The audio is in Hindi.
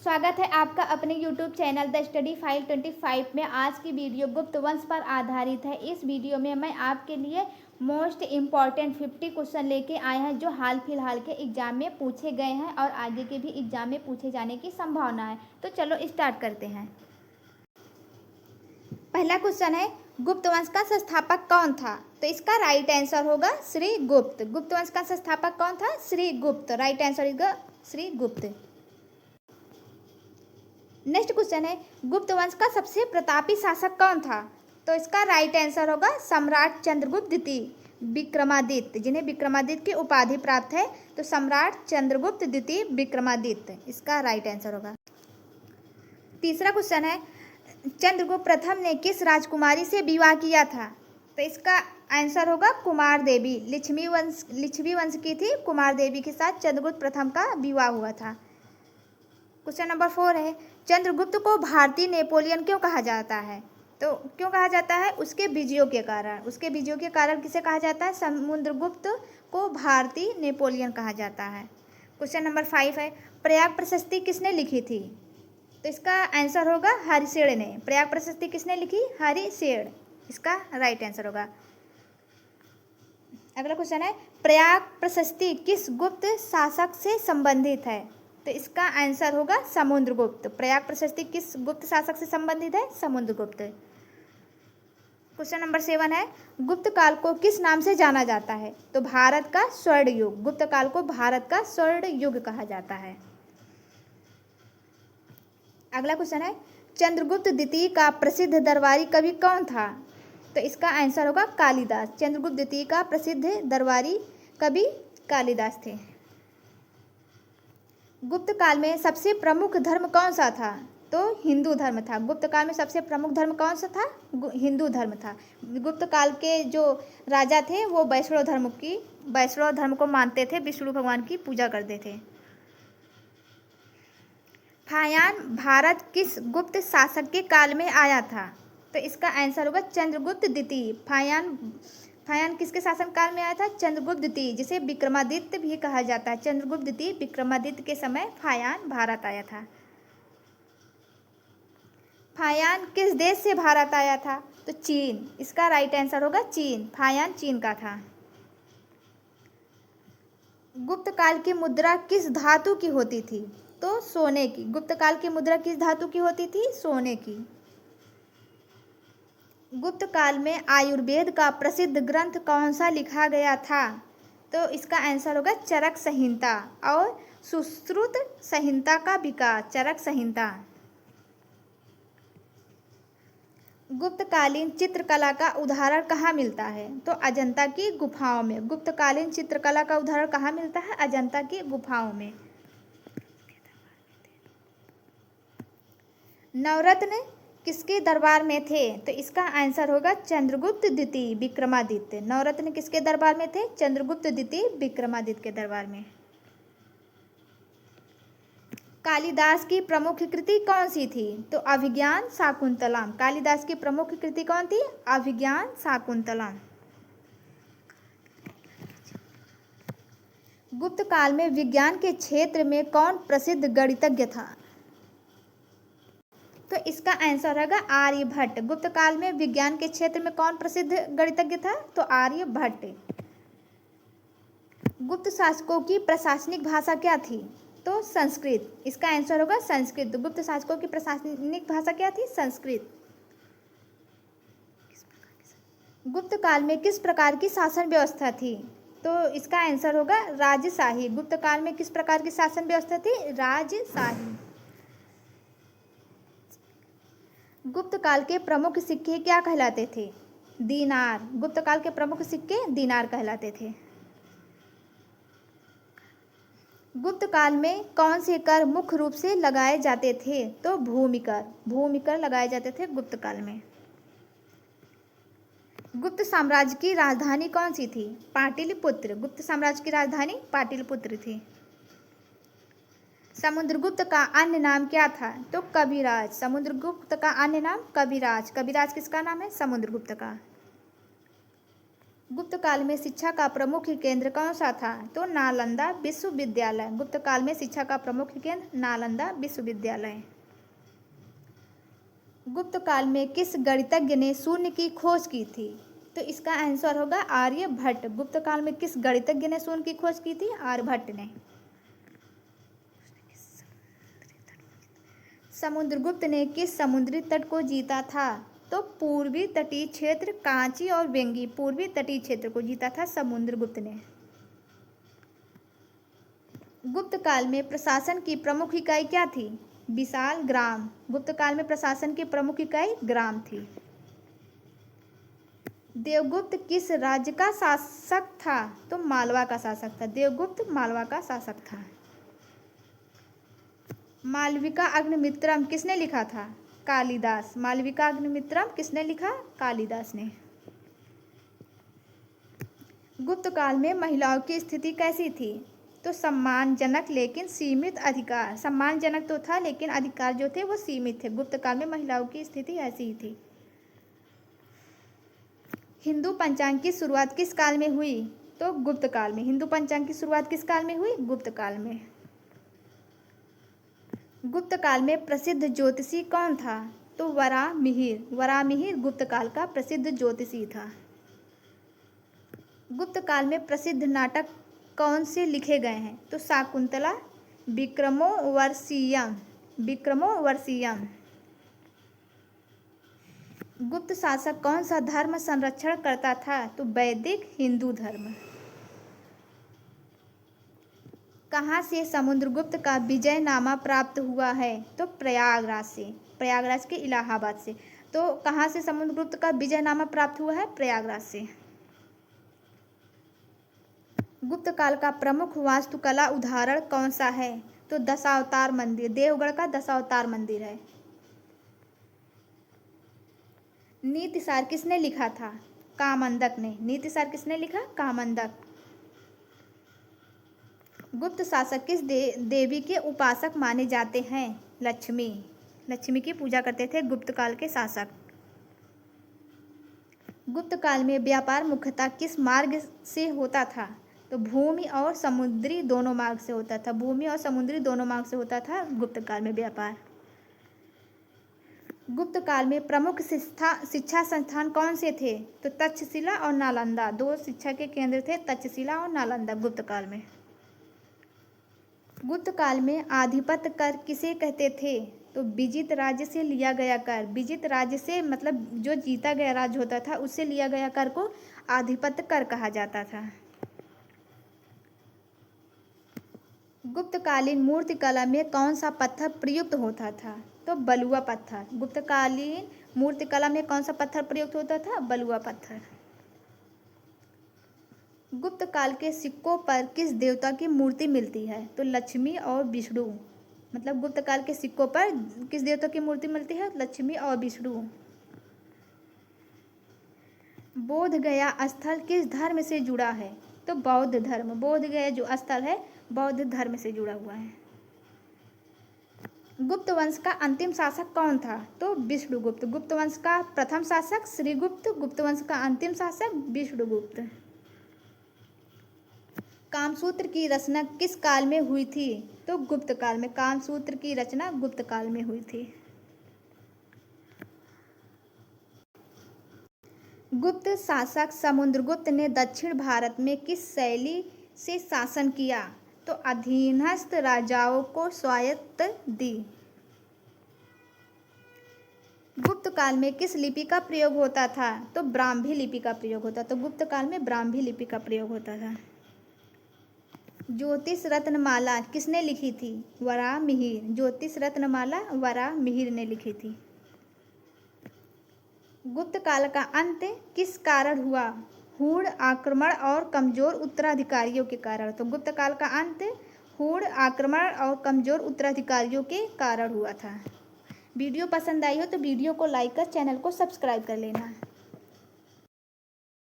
स्वागत है आपका अपने YouTube channel the study file 25 में। आज की वीडियो गुप्त वंश पर आधारित है। इस वीडियो में मैं आपके लिए मोस्ट इम्पॉर्टेंट 50 क्वेश्चन लेके आए हैं जो हाल फिलहाल के एग्जाम में पूछे गए हैं और आगे के भी एग्जाम में पूछे जाने की संभावना है। तो चलो स्टार्ट करते हैं। पहला क्वेश्चन है, गुप्त वंश का संस्थापक कौन था? तो इसका राइट आंसर होगा श्री गुप्त। गुप्त वंश का संस्थापक कौन था? श्री गुप्त। राइट आंसर इज श्री गुप्त। नेक्स्ट क्वेश्चन है, गुप्त वंश का सबसे प्रतापी शासक कौन था? तो इसका राइट आंसर होगा सम्राट चंद्रगुप्त द्वितीय विक्रमादित्य, जिन्हें विक्रमादित्य की उपाधि प्राप्त है। तो सम्राट चंद्रगुप्त द्वितीय विक्रमादित्य इसका राइट आंसर होगा। तीसरा क्वेश्चन है, चंद्रगुप्त प्रथम ने किस राजकुमारी से विवाह किया था? तो इसका आंसर होगा कुमार देवी। लिच्छवी वंश की थी कुमार देवी के साथ चंद्रगुप्त प्रथम का विवाह हुआ था। क्वेश्चन नंबर 4 है, चंद्रगुप्त को भारतीय नेपोलियन क्यों कहा जाता है? तो क्यों कहा जाता है? उसके विजयों के कारण। उसके विजयों के कारण किसे कहा जाता है? समुद्रगुप्त को भारतीय नेपोलियन कहा जाता है। क्वेश्चन नंबर 5 है, प्रयाग प्रशस्ति किसने लिखी थी? तो इसका आंसर होगा हरिशेन ने। प्रयाग प्रशस्ति किसने लिखी? हरिशेन। इसका राइट आंसर होगा। अगला क्वेश्चन है, प्रयाग प्रशस्ति किस गुप्त शासक से संबंधित है? तो इसका आंसर होगा समुद्रगुप्त। प्रयाग प्रशस्ति किस गुप्त शासक से संबंधित है? समुद्रगुप्त। क्वेश्चन नंबर 7 है, गुप्त काल को किस नाम से जाना जाता है? तो भारत का स्वर्ण युग। गुप्त काल को भारत का स्वर्ण युग कहा जाता है। अगला क्वेश्चन है, चंद्रगुप्त द्वितीय का प्रसिद्ध दरबारी कवि कौन था? तो इसका आंसर होगा कालिदास। चंद्रगुप्त द्वितीय का प्रसिद्ध दरबारी कवि कालिदास थे। गुप्त काल में सबसे प्रमुख धर्म कौन सा था? तो हिंदू धर्म था। गुप्त काल में सबसे प्रमुख धर्म कौन सा था? हिंदू धर्म था। गुप्त काल के जो राजा थे वो वैष्णव धर्म को मानते थे, विष्णु भगवान की पूजा करते थे। फायान भारत किस गुप्त शासक के काल में आया था? तो इसका आंसर होगा चंद्रगुप्त द्वितीय। फायान किसके शासन काल में आया था? चंद्रगुप्त द्वितीय, जिसे विक्रमादित्य भी कहा जाता है। चंद्रगुप्त द्वितीय विक्रमादित्य के समय फायान भारत आया था। फायान किस देश से भारत आया था? तो चीन। इसका राइट आंसर होगा चीन। फायान चीन का था। गुप्त काल की मुद्रा किस धातु की होती थी? तो सोने की। गुप्त काल की मुद्रा किस धातु की होती थी? सोने की। गुप्त काल में आयुर्वेद का प्रसिद्ध ग्रंथ कौन सा लिखा गया था? तो इसका आंसर होगा चरक संहिता और सुश्रुत संहिता का विकास। चरक संहिता। गुप्तकालीन चित्रकला का उदाहरण कहाँ मिलता है? तो अजंता की गुफाओं में। गुप्तकालीन चित्रकला का उदाहरण कहाँ मिलता है? अजंता की गुफाओं में। नवरत्न किसके दरबार में थे? तो इसका आंसर होगा चंद्रगुप्त द्वितीय विक्रमादित्य। नवरत्न किसके दरबार में थे? चंद्रगुप्त द्वितीय विक्रमादित्य के दरबार में। कालिदास की प्रमुख कृति कौन सी थी? तो अभिज्ञान शाकुंतलम। कालिदास की प्रमुख कृति कौन थी? अभिज्ञान शाकुंतलम। गुप्त काल में विज्ञान के क्षेत्र में कौन प्रसिद्ध गणितज्ञ था? तो इसका आंसर होगा आर्यभट्ट। गुप्त काल में विज्ञान के क्षेत्र में कौन प्रसिद्ध गणितज्ञ था? तो आर्यभट्ट। गुप्त शासकों की प्रशासनिक भाषा क्या थी? तो संस्कृत। इसका आंसर होगा संस्कृत। गुप्त शासकों की प्रशासनिक भाषा क्या थी? संस्कृत। गुप्त काल में किस प्रकार की शासन व्यवस्था थी? तो इसका आंसर होगा राजशाही। गुप्त काल में किस प्रकार की शासन व्यवस्था थी? राजशाही। गुप्त काल के प्रमुख सिक्के क्या कहलाते थे? दीनार। गुप्त काल के प्रमुख सिक्के दीनार कहलाते थे। गुप्त काल में कौन से कर मुख्य रूप से लगाए जाते थे? तो भूमि कर। भूमि कर लगाए जाते थे गुप्त काल में। गुप्त साम्राज्य की राजधानी कौन सी थी? पाटलिपुत्र। गुप्त साम्राज्य की राजधानी पाटलिपुत्र थी। समुद्रगुप्त का अन्य नाम क्या था? तो कविराज। समुद्रगुप्त का अन्य नाम कविराज। कविराज किसका नाम है? समुद्रगुप्त का। गुप्त काल में शिक्षा का प्रमुख केंद्र कौन सा था? तो नालंदा विश्वविद्यालय। गुप्त काल में शिक्षा का प्रमुख केंद्र नालंदा विश्वविद्यालय। गुप्त काल में किस गणितज्ञ ने शून्य की खोज की थी? तो इसका आंसर होगा आर्यभट्ट। गुप्त काल में किस गणितज्ञ ने शून्य की खोज की थी? आर्यभट्ट ने। समुद्रगुप्त ने किस समुद्री तट को जीता था? तो पूर्वी तटीय क्षेत्र कांची और वेंगी, पूर्वी तटीय क्षेत्र को जीता था समुद्रगुप्त ने। गुप्त काल में प्रशासन की प्रमुख इकाई क्या थी? विशाल ग्राम। गुप्त काल में प्रशासन की प्रमुख इकाई ग्राम थी। देवगुप्त किस राज्य का शासक था? तो मालवा का शासक था। देवगुप्त मालवा का शासक था। मालविका अग्निमित्रम किसने लिखा था? कालिदास। मालविका अग्निमित्रम किसने लिखा? कालिदास ने। गुप्त काल में महिलाओं की स्थिति कैसी थी? तो सम्मानजनक लेकिन सीमित अधिकार। सम्मानजनक तो था लेकिन अधिकार जो थे वो सीमित थे। गुप्त काल में महिलाओं की स्थिति ऐसी ही थी। हिंदू पंचांग की शुरुआत किस काल में हुई? तो गुप्त काल में। हिंदू पंचांग की शुरुआत किस काल में हुई? गुप्त काल में। गुप्त काल में प्रसिद्ध ज्योतिषी कौन था? तो वराहमिहिर। वराहमिहिर गुप्त काल का प्रसिद्ध ज्योतिषी था। गुप्त काल में प्रसिद्ध नाटक कौन से लिखे गए हैं? तो शाकुंतला, विक्रमोर्वशीयम। विक्रमोर्वशीयम। गुप्त शासक कौन सा धर्म संरक्षण करता था? तो वैदिक हिंदू धर्म। कहाँ से समुद्रगुप्त का विजयनामा प्राप्त हुआ है? तो प्रयागराज से। प्रयागराज के इलाहाबाद से। तो कहाँ से समुद्रगुप्त का विजयनामा प्राप्त हुआ है? प्रयागराज से। गुप्त काल का प्रमुख वास्तुकला उदाहरण कौन सा है? तो दशावतार मंदिर। देवगढ़ का दशावतार मंदिर है। नीतिसार किसने लिखा था? कामंदक ने। नीतिसार किसने लिखा? कामंदक। गुप्त शासक किस देवी के उपासक माने जाते हैं? लक्ष्मी। लक्ष्मी की पूजा करते थे गुप्त काल के शासक। गुप्त काल में व्यापार मुख्यतः किस मार्ग से होता था? तो भूमि और समुद्री दोनों मार्ग से होता था। भूमि और समुद्री दोनों मार्ग से होता था गुप्त काल में व्यापार। गुप्त काल में प्रमुख शिक्षा संस्थान कौन से थे? तो तक्षशिला और नालंदा। दो शिक्षा के केंद्र थे, तक्षशिला और नालंदा गुप्त काल में। गुप्त काल में आधिपत्य कर किसे कहते थे? तो विजित राज्य से लिया गया कर। विजित राज्य से मतलब जो जीता गया राज्य होता था उससे लिया गया कर को आधिपत्य कर कहा जाता था। गुप्तकालीन मूर्तिकला में कौन सा पत्थर प्रयुक्त होता था? तो बलुआ पत्थर। गुप्तकालीन मूर्तिकला में कौन सा पत्थर प्रयुक्त होता था? बलुआ पत्थर। गुप्त काल के सिक्कों पर किस देवता की मूर्ति मिलती है? तो लक्ष्मी और विष्णु। मतलब गुप्त काल के सिक्कों पर किस देवता की मूर्ति मिलती है? लक्ष्मी और विष्णु। बोध गया स्थल किस धर्म से जुड़ा है? तो बौद्ध धर्म। बोध गया जो स्थल है बौद्ध धर्म से जुड़ा हुआ है। गुप्त वंश का अंतिम शासक कौन था? तो विष्णुगुप्त। गुप्त वंश का प्रथम शासक श्रीगुप्त। गुप्त वंश का अंतिम शासक विष्णुगुप्त। कामसूत्र की रचना किस काल में हुई थी? तो गुप्त काल में। कामसूत्र की रचना गुप्त काल में हुई थी। गुप्त शासक समुद्रगुप्त ने दक्षिण भारत में किस शैली से शासन किया? तो अधीनस्थ राजाओं को स्वायत्त दी। गुप्त काल में किस लिपि का प्रयोग होता था? तो ब्राह्मी लिपि का प्रयोग होता था। तो गुप्त काल में ब्राह्मी लिपि का प्रयोग होता था। ज्योतिष रत्नमाला किसने लिखी थी? वराहमिहिर। ज्योतिष रत्नमाला वराहमिहिर ने लिखी थी। गुप्त काल का अंत किस कारण हुआ? हूण आक्रमण और कमजोर उत्तराधिकारियों के कारण। तो गुप्त काल का अंत हूण आक्रमण और कमजोर उत्तराधिकारियों के कारण हुआ था। वीडियो पसंद आई हो तो वीडियो को लाइक कर चैनल को सब्सक्राइब कर लेना।